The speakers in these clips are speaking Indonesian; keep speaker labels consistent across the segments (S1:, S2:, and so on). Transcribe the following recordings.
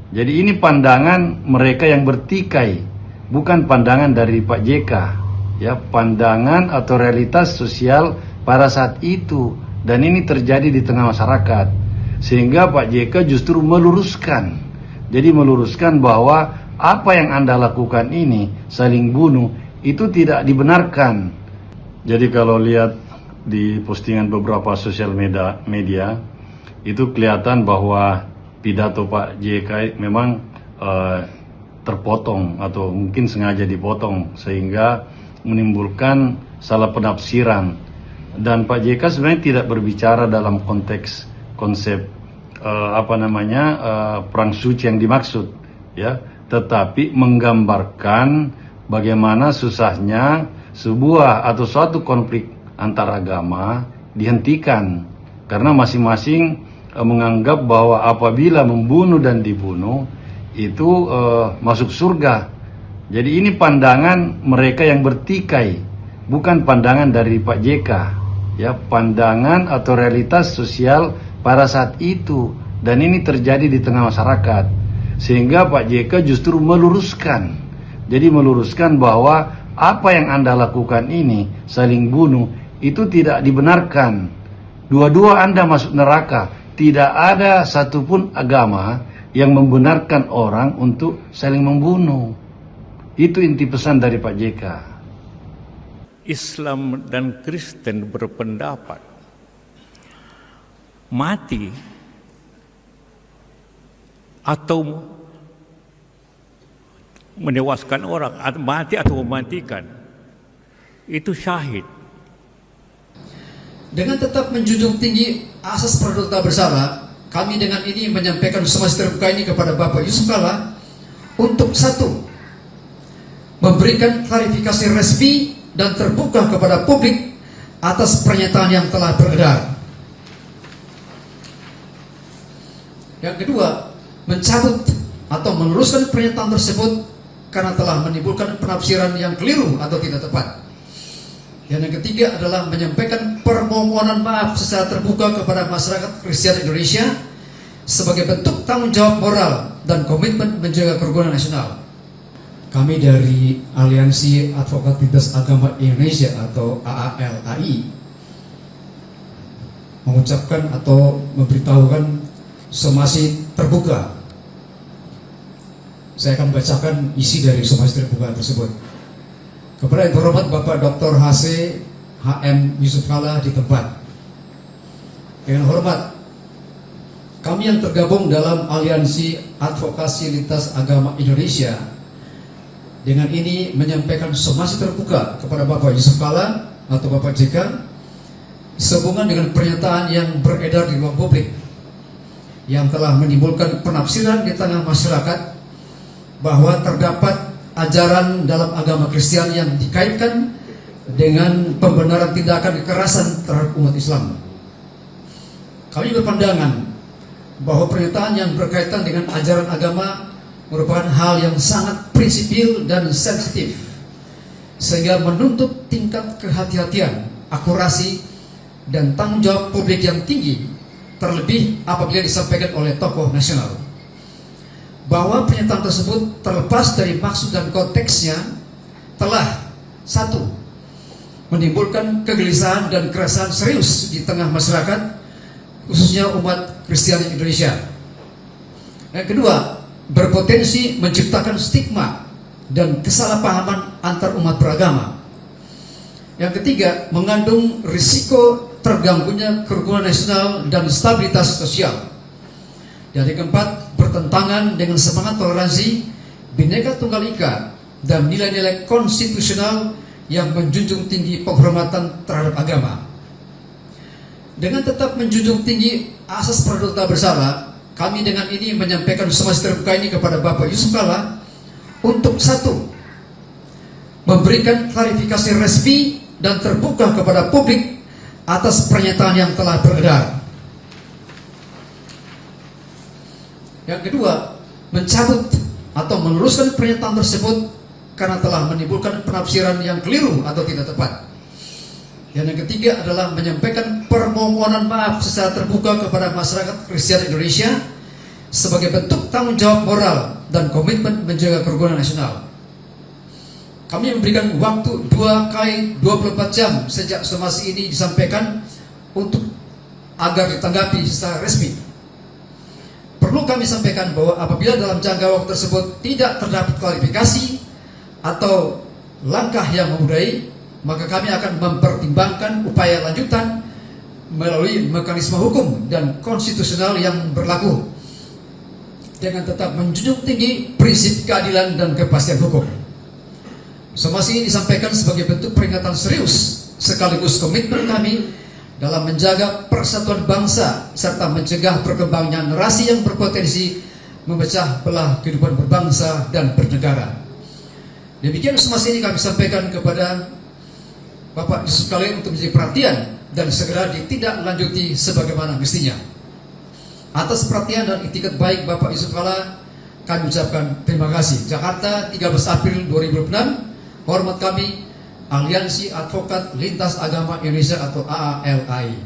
S1: Jadi ini pandangan mereka yang bertikai, bukan pandangan dari Pak JK, ya, pandangan atau realitas sosial pada saat itu, dan ini terjadi di tengah masyarakat, sehingga Pak JK justru meluruskan, jadi meluruskan bahwa apa yang Anda lakukan ini, saling bunuh, itu tidak dibenarkan. Jadi kalau lihat di postingan beberapa sosial media itu kelihatan bahwa pidato Pak JK memang terpotong atau mungkin sengaja dipotong sehingga menimbulkan salah penafsiran, dan Pak JK sebenarnya tidak berbicara dalam konteks konsep perang suci yang dimaksud, ya, tetapi menggambarkan bagaimana susahnya sebuah atau suatu konflik antar agama dihentikan karena masing-masing menganggap bahwa apabila membunuh dan dibunuh itu masuk surga. Jadi ini pandangan mereka yang bertikai, bukan pandangan dari Pak JK, ya, pandangan atau realitas sosial pada saat itu, dan ini terjadi di tengah masyarakat, sehingga Pak JK justru meluruskan, jadi meluruskan bahwa apa yang Anda lakukan ini, saling bunuh, itu tidak dibenarkan. Dua-dua Anda masuk neraka. Tidak ada satupun agama yang membenarkan orang untuk saling membunuh. Itu inti pesan dari Pak JK.
S2: Islam dan Kristen berpendapat mati atau menewaskan orang, mati atau mematikan, itu syahid.
S3: Dengan tetap menjunjung tinggi asas praduga bersalah, kami dengan ini menyampaikan somasi terbuka ini kepada Bapak Yusuf Kalla untuk satu, memberikan klarifikasi resmi dan terbuka kepada publik atas pernyataan yang telah beredar. Yang kedua, mencabut atau meluruskan pernyataan tersebut karena telah menimbulkan penafsiran yang keliru atau tidak tepat. Dan yang ketiga adalah menyampaikan permohonan maaf secara terbuka kepada masyarakat Kristen Indonesia sebagai bentuk tanggung jawab moral dan komitmen menjaga kerukunan nasional. Kami dari Aliansi Advokat Lintas Agama Indonesia atau AALAI mengucapkan atau memberitahukan somasi terbuka. Saya akan bacakan isi dari somasi terbuka tersebut. Kepada yang terhormat Bapak Dr. HM Yusuf Kalla di tempat. Dengan hormat, kami yang tergabung dalam Aliansi Advokasi Lintas Agama Indonesia dengan ini menyampaikan somasi terbuka kepada Bapak Yusuf Kalla atau Bapak JK sehubungan dengan pernyataan yang beredar di ruang publik yang telah menimbulkan penafsiran di tengah masyarakat bahwa terdapat ajaran dalam agama Kristen yang dikaitkan dengan pembenaran tindakan kekerasan terhadap umat Islam. Kami berpandangan bahwa pernyataan yang berkaitan dengan ajaran agama merupakan hal yang sangat prinsipil dan sensitif, sehingga menuntut tingkat kehati-hatian, akurasi, dan tanggung jawab publik yang tinggi, terlebih apabila disampaikan oleh tokoh nasional. Bahwa pernyataan tersebut terlepas dari maksud dan konteksnya telah satu, menimbulkan kegelisahan dan keresahan serius di tengah masyarakat, khususnya umat Kristen Indonesia. Yang kedua, berpotensi menciptakan stigma dan kesalahpahaman antar umat beragama. Yang ketiga, mengandung risiko terganggunya kerukunan nasional dan stabilitas sosial. Yang keempat, bertentangan dengan semangat toleransi, Bhinneka Tunggal Ika, dan nilai-nilai konstitusional yang menjunjung tinggi penghormatan terhadap agama. Dengan tetap menjunjung tinggi asas praduga bersalah, kami dengan ini menyampaikan somasi terbuka ini kepada Bapak Yusuf Kalla untuk satu, memberikan klarifikasi resmi dan terbuka kepada publik atas pernyataan yang telah beredar. Yang kedua, mencabut atau meluruskan pernyataan tersebut karena telah menimbulkan penafsiran yang keliru atau tidak tepat. Dan yang ketiga adalah menyampaikan permohonan maaf secara terbuka kepada masyarakat Kristen Indonesia sebagai bentuk tanggung jawab moral dan komitmen menjaga kerukunan nasional. Kami memberikan waktu 2 kali 24 jam sejak somasi ini disampaikan untuk agar ditanggapi secara resmi. Perlu kami sampaikan bahwa apabila dalam jangka waktu tersebut tidak terdapat klarifikasi atau langkah yang memadai, maka kami akan mempertimbangkan upaya lanjutan melalui mekanisme hukum dan konstitusional yang berlaku dengan tetap menjunjung tinggi prinsip keadilan dan kepastian hukum. Somasi ini disampaikan sebagai bentuk peringatan serius sekaligus komitmen kami dalam menjaga persatuan bangsa serta mencegah perkembangan narasi yang berpotensi memecah belah kehidupan berbangsa dan bernegara. Demikian somasi ini kami sampaikan kepada Bapak Yusuf Kala untuk menjadi perhatian dan segera ditindaklanjuti sebagaimana mestinya. Atas perhatian dan itikat baik Bapak Yusuf Kala, kami ucapkan terima kasih. Jakarta, 13 April 2006. Hormat kami, Aliansi Advokat Lintas Agama Indonesia atau AALI.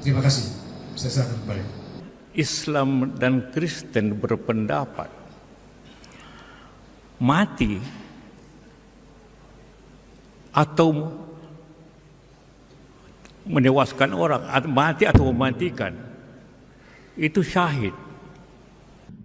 S3: Terima kasih. Saya serahkan kembali.
S2: Islam dan Kristen berpendapat mati atau menewaskan orang, mati atau mematikan, itu syahid.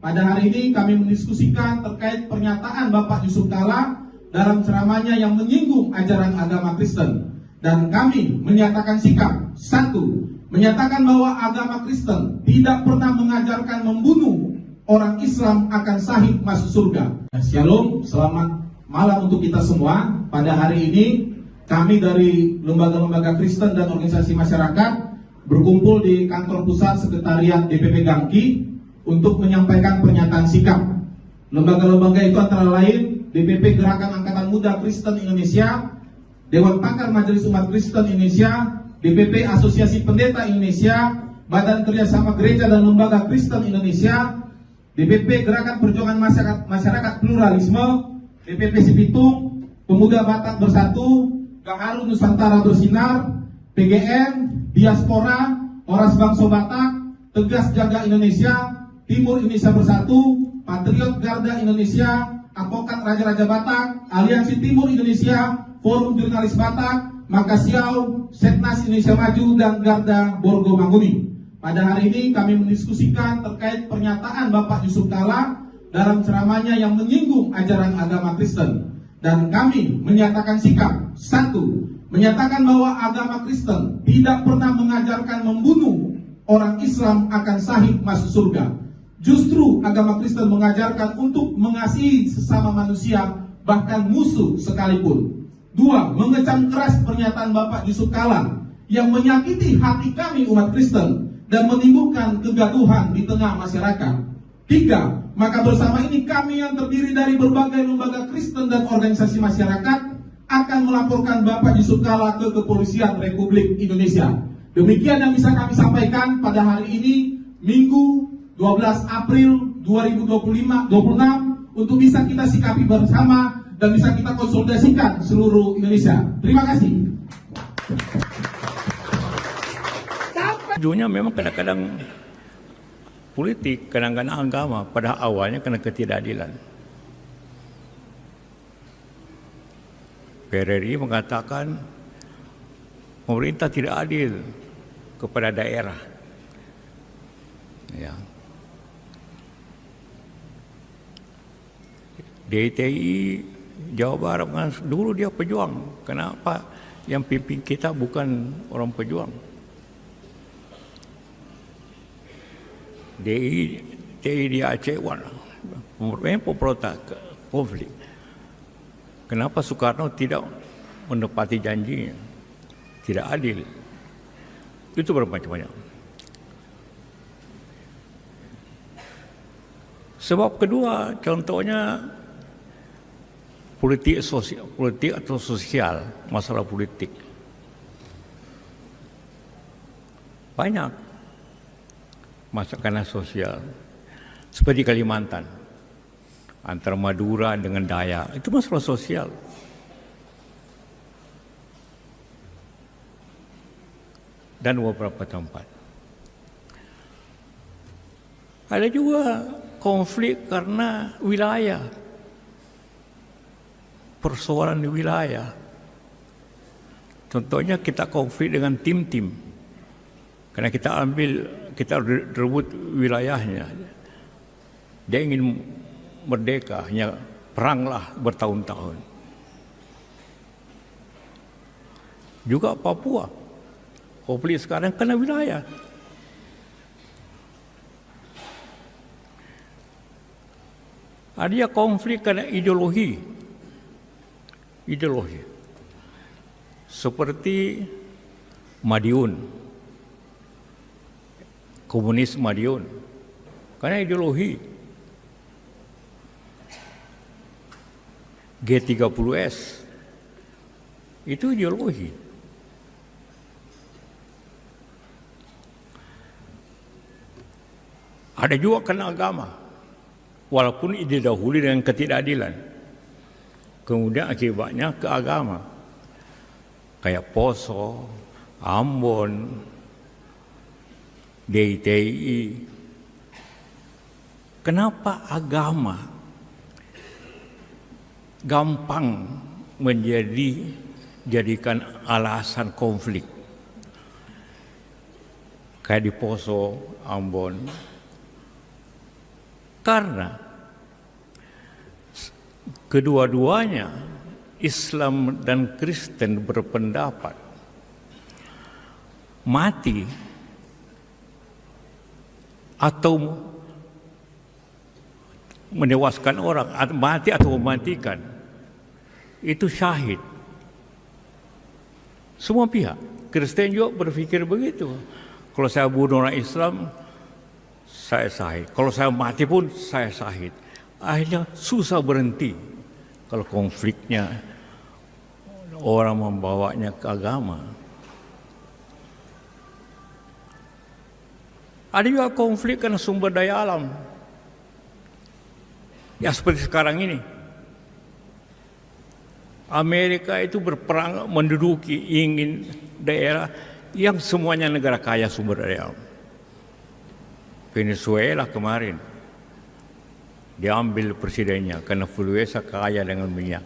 S4: Pada hari ini kami mendiskusikan terkait pernyataan Bapak Yusuf Kala dalam ceramahnya yang menyinggung ajaran agama Kristen, dan kami menyatakan sikap. 1. Menyatakan bahwa agama Kristen tidak pernah mengajarkan membunuh orang Islam akan sahih masuk surga. Shalom, selamat malam untuk kita semua. Pada hari ini kami dari lembaga-lembaga Kristen dan organisasi masyarakat berkumpul di kantor pusat sekretariat DPP Gangki untuk menyampaikan pernyataan sikap. Lembaga-lembaga itu antara lain DPP Gerakan Angkatan Muda Kristen Indonesia, Dewan Pakar Majelis Umat Kristen Indonesia, DPP Asosiasi Pendeta Indonesia, Badan Kerjasama Gereja dan Lembaga Kristen Indonesia, DPP Gerakan Perjuangan Masyarakat Pluralisme, DPP Sipitung, Pemuda Batak Bersatu, Gaharu Nusantara Bersinar, PGN, Diaspora, Oras Bangsa Batak, Tegas Jaga Indonesia, Timur Indonesia Bersatu, Patriot Garda Indonesia, Advokat Raja-Raja Batak, Aliansi Timur Indonesia, Forum Jurnalis Batak, Makasiau, Setnas Indonesia Maju, dan Garda Borgo Manguni. Pada hari ini kami mendiskusikan terkait pernyataan Bapak Yusuf Kala dalam ceramahnya yang menyinggung ajaran agama Kristen, dan kami menyatakan sikap. 1. Menyatakan bahwa agama Kristen tidak pernah mengajarkan membunuh orang Islam akan sahih masuk surga. Justru agama Kristen mengajarkan untuk mengasihi sesama manusia, bahkan musuh sekalipun. 2. Mengecam keras pernyataan Bapak Yusuf Kala yang menyakiti hati kami umat Kristen dan menimbulkan kegaduhan di tengah masyarakat. 3. Maka bersama ini kami yang terdiri dari berbagai lembaga Kristen dan organisasi masyarakat akan melaporkan Bapak Yusuf Kala ke Kepolisian Republik Indonesia. Demikian yang bisa kami sampaikan pada hari ini, Minggu 12 April 2026 untuk bisa kita sikapi bersama dan bisa kita konsolidasikan seluruh Indonesia. Terima kasih.
S2: Dunia memang kadang-kadang politik, kadang-kadang agama, pada awalnya karena ketidakadilan. PRRI mengatakan pemerintah tidak adil kepada daerah. Ya. DITI Jawa Barat dulu dia pejuang. Kenapa yang pimpin kita bukan orang pejuang? DITI di Aceh memang pemberontak konflik. Kenapa Soekarno tidak menepati janjinya? Tidak adil. Itu bermacam-macam. Sebab kedua, contohnya politik atau sosial, masalah politik. Banyak masalah sosial. Seperti Kalimantan, antara Madura dengan Dayak, itu masalah sosial. Dan beberapa tempat. Ada juga konflik karena wilayah, persoalan di wilayah. Contohnya kita konflik dengan tim-tim, karena kita rebut wilayahnya. Dia ingin merdeka, hanya peranglah bertahun-tahun. Juga Papua, konflik sekarang karena wilayah. Ada konflik karena ideologi. Seperti Madiun, komunis Madiun, karena ideologi. G30S, itu ideologi. Ada juga karena agama. Walaupun didahului dengan ketidakadilan, kemudian akibatnya ke agama, kayak Poso, Ambon, DITI. Kenapa agama gampang jadikan alasan konflik? Kayak di Poso, Ambon. Karena kedua-duanya Islam dan Kristen berpendapat mati atau menewaskan orang, mati atau mematikan, itu syahid. Semua pihak, Kristen juga berpikir begitu. Kalau saya bunuh orang Islam, saya syahid. Kalau saya mati pun saya syahid. Akhirnya susah berhenti kalau konfliknya orang membawanya ke agama. Ada juga konflik karena sumber daya alam. Ya seperti sekarang ini. Amerika itu berperang menduduki, ingin daerah yang semuanya negara kaya sumber daya alam. Venezuela kemarin diambil presidennya karena Venezuela kaya dengan minyak.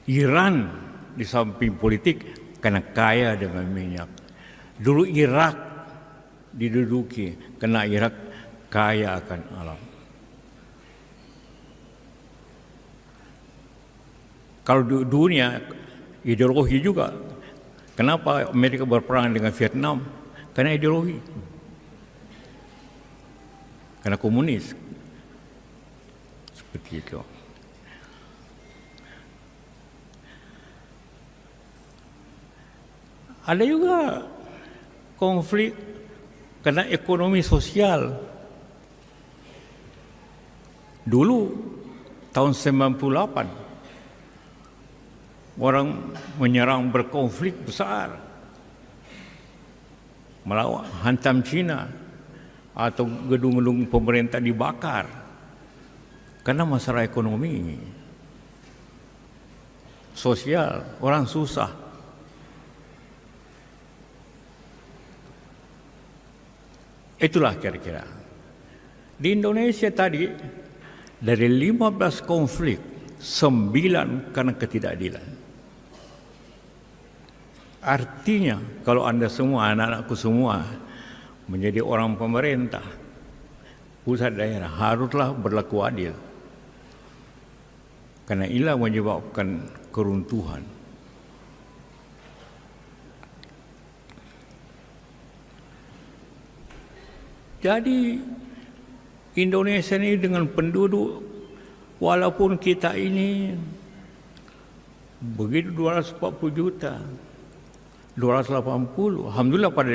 S2: Iran di samping politik karena kaya dengan minyak. Dulu Irak diduduki karena Irak kaya akan alam. Kalau di dunia ideologi juga. Kenapa Amerika berperang dengan Vietnam? Karena ideologi. Karena komunis. Seperti itu. Ada juga konflik karena ekonomi sosial. Dulu tahun 98 orang menyerang berkonflik besar, melawan hantam Cina, atau gedung-gedung pemerintah dibakar karena masalah ekonomi sosial, orang susah. Itulah kira-kira di Indonesia tadi, dari 15 konflik 9 karena ketidakadilan. Artinya kalau Anda semua, anak-anakku semua menjadi orang pemerintah, pusat daerah, haruslah berlaku adil. Karena inilah menyebabkan keruntuhan. Jadi Indonesia ini dengan penduduk, walaupun kita ini begitu 240 juta, 280, alhamdulillah pada